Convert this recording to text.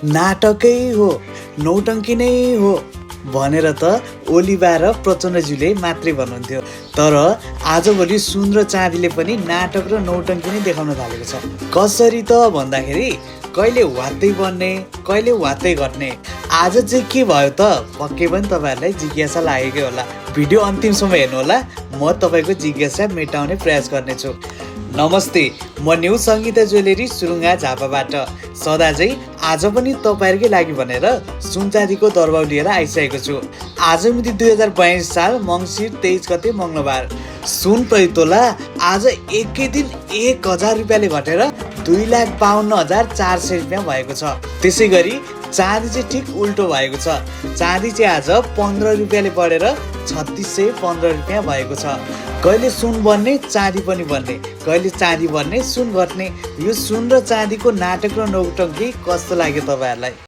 नाटकै हो, नौटङ्की नै हो भनेर त ओलीबा र प्रचण्डज्यूले मात्रै भन्नुहुन्थ्यो। तर आजभोलि सुन र चाँदीले पनि नाटक र नौटङ्की नै देखाउन थालेको छ। कसरी त भन्दाखेरि कहिले वात्तै बन्ने, कहिले वात्तै घट्ने। आज चाहिँ के भयो त पक्कै पनि तपाईँहरूलाई जिज्ञासा लागेकै होला। भिडियो अन्तिमसम्म हेर्नुहोला, म तपाईँको जिज्ञासा मेटाउने प्रयास गर्नेछु। नमस्ते, म न्यू सङ्गीता ज्वेलरी सुरुङ्गा झापाबाट सदा चाहिँ आज पनि तपाईँहरूकै लागि भनेर सुनचाँदीको दरबार लिएर आइसकेको छु। आज मिति 2022 साल मङ्सिर 23 गते मङ्गलबार। सुन प्रति तोला आज एकै दिन 1000 रुपियाँले घटेर 2,52,400 रुपियाँ भएको छ। त्यसै गरी चाँदी चाहिँ ठिक उल्टो भएको छ। चाँदी चाहिँ आज 15 रुपियाँले बढेर 3615 रुपियाँ भएको छ। कहिले सुन बन्ने चाँदी पनि बन्ने, कहिले चाँदी बन्ने सुन घट्ने। यो सुन र चाँदीको नाटक र नौटङ्की कस्तो लाग्यो तपाईँहरूलाई?